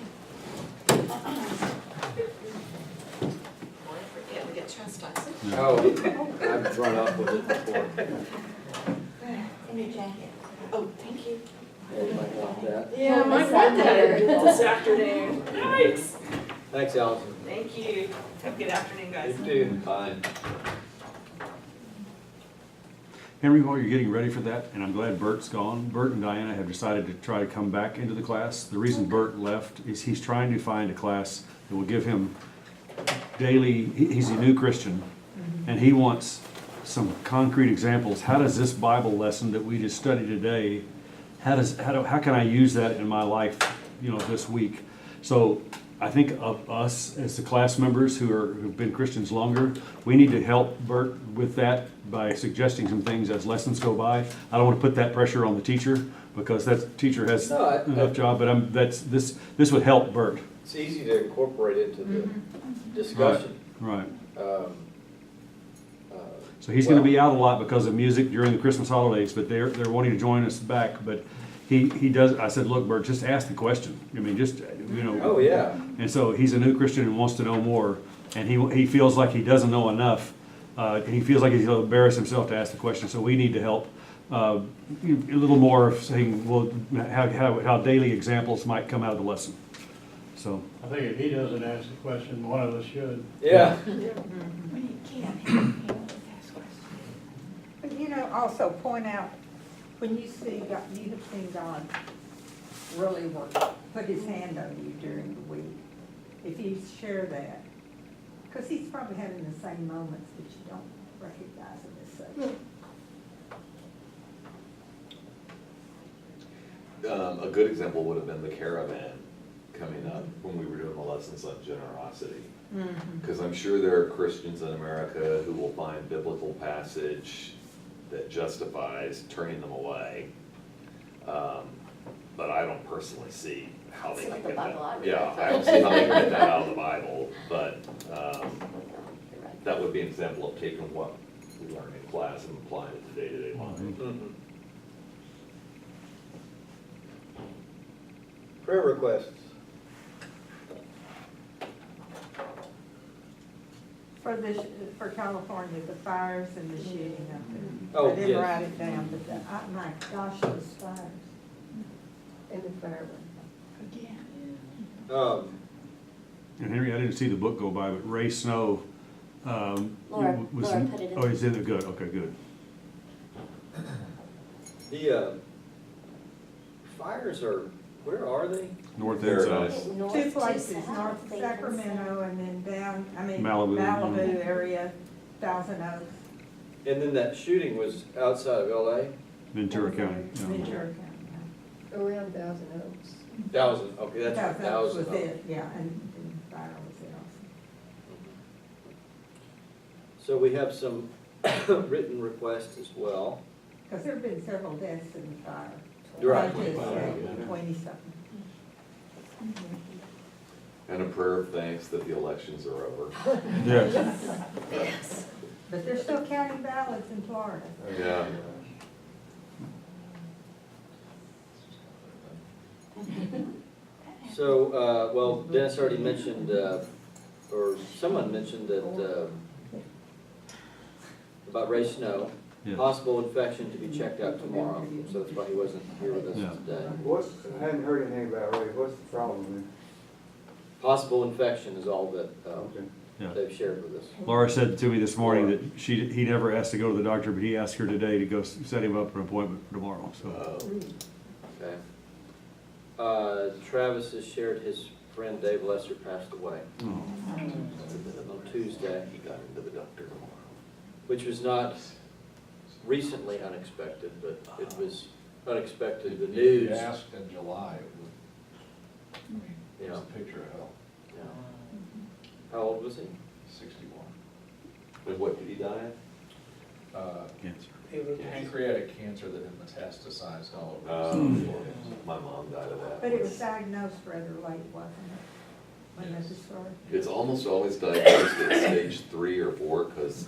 I forget, we get chastised. Oh, I've run off with it before. In your jacket. Oh, thank you. Anybody want that? Yeah, mine went there this afternoon. Yikes. Thanks, Alison. Thank you. Have a good afternoon, guys. You too. Fine. Henry, while you're getting ready for that, and I'm glad Bert's gone, Bert and Diana have decided to try to come back into the class. The reason Bert left is he's trying to find a class that will give him daily, he's a new Christian, and he wants some concrete examples. How does this Bible lesson that we just studied today, how can I use that in my life, you know, this week? So I think of us as the class members who've been Christians longer, we need to help Bert with that by suggesting some things as lessons go by. I don't want to put that pressure on the teacher, because that teacher has No, enough job, but this would help Bert. It's easy to incorporate into the discussion. Right. Um, So he's going to be out a lot because of music during the Christmas holidays, but they're wanting to join us back. But he does. I said, look, Bert, just ask the question. I mean, just, you know. Oh, yeah. And so he's a new Christian and wants to know more, and he feels like he doesn't know enough. He feels like he's going to embarrass himself to ask the question. So we need to help a little more of saying, well, how daily examples might come out of the lesson. So. I think if he doesn't ask the question, one of us should. Yeah. But you know, also point out, when you see God, you have seen God really work, put his hand on you during the week. If you share that, because he's probably having the same moments that you don't recognize him as such. A good example would have been the caravan coming up when we were doing the lessons on generosity. Because I'm sure there are Christians in America who will find biblical passage that justifies turning them away. But I don't personally see how they It's can not the get Bible that. I read. Yeah, I don't see how they can get that out of the Bible, but You're right. that would be an example of taking what we learn in class and applying it to day-to-day life. Mhm. Prayer requests. For California, the fires and the shooting up there. Oh, I didn't yes. write it down, but my gosh, those fires. And the fire. And Henry, I didn't see the book go by, but Ray Snow, Laura was, put it in. oh, he's in it, good, okay, good. The fires are, where are they? North and Paradise. south. North Two to places, south, north of they Sacramento and then down, Malibu. Malibu area, Thousand Oaks. And then that shooting was outside of LA? Ventura County. yeah. Ventura County, Around Thousand Oaks. Thousand, okay, yeah. that's Thousand Oaks thousand. was it, yeah, and fire was it also. So we have some written requests as well. Because there've been several deaths in the fire. You're right. 20-something. And a prayer of thanks that the elections are over. Yes. Yes. But they're still counting ballots in Florida. Yeah. So, well, Dennis already mentioned, or someone mentioned that, about Ray Snow, Yeah. possible infection to be checked out tomorrow, so that's why he wasn't here with us Yeah. today. I hadn't heard anything about Ray, what's the problem Possible infection is all that, Okay. Yeah. they've shared with us. Laura said to me this morning that he never asked to go to the doctor, but he asked her today to go set him up for an appointment for tomorrow, so. Okay. Travis has shared his friend Dave Lesser passed away Oh. on Tuesday, He got into the doctor tomorrow. which was not recently unexpected, but it was unexpected, the If news. you asked in July, it Yeah. was a picture of hell, Yeah. How old was he? 61. And what did he die of? Cancer. Pancreatic cancer that had metastasized all over. My mom died of that. But it was diagnosed rather late, wasn't it? When this started? It's almost always diagnosed at stage 3 or 4, because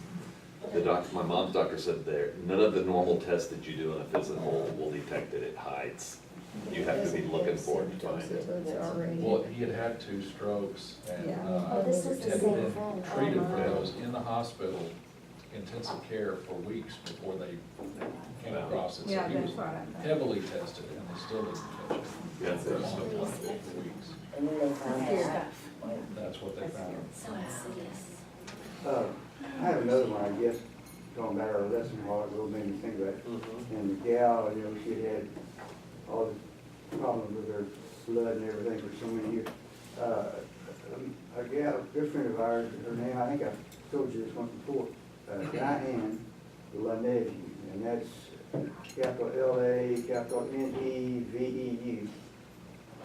the doctor, my mom's doctor said there, none of the normal tests that you do in a physical will detect that it hides. You have to be looking for it to find it. Well, he had had 2 strokes and Yeah. Oh, this is the had same been friend. Oh, treated for my. those in the hospital, intensive care for weeks before they came across it. So Yeah, he that's was what I thought. heavily tested and they still didn't catch it. Yeah, For a long time, weeks. And then they found out. That's what they found. So insidious. I have another one, I guess, talking about our lesson a while ago, made me think about it. Mhm. And the gal, she had all the problems with her blood and everything for so many years. A gal, a good friend of ours, her name, I think I told you this once before, Diane Lanevu, and that's capital L-A, capital N-E-V-E-U.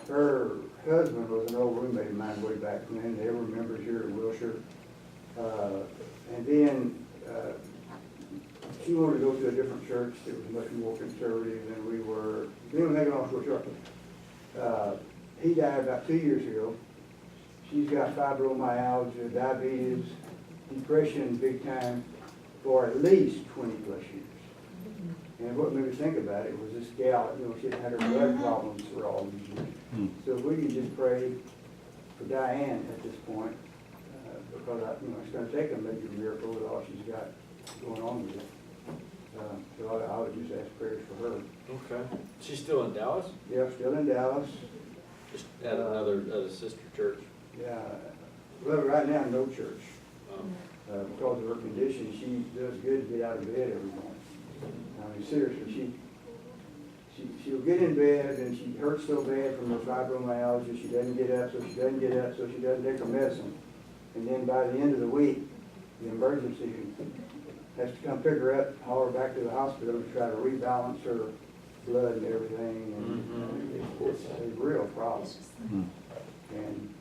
Her husband was an old roommate of mine way back when, they were members here in Wilshire. And then she wanted to go to a different church that was much more conservative than we were. Then we make it on short short. He died about 2 years ago. She's got fibromyalgia, diabetes, depression big time for at least 20 plus years. And what made me think about it was this gal, she had had her blood problems for all these years. So if we could just pray for Diane at this point, because it's going to take a major miracle with all she's got going on with it. So I would just ask prayers for her. Okay. She's still in Dallas? Yeah, still in Dallas. Just at at a sister church? Yeah, well, right now, no church. Um, Because of her condition, she does good to get out of bed every morning. I mean, seriously, she'll get in bed and she hurts so bad from her fibromyalgia, she doesn't get up, so she doesn't get up, so she doesn't take her medicine. And then by the end of the week, the emergency has to come pick her up, haul her back to the hospital to try to rebalance her flood and everything, and it's a real problem. It's just- And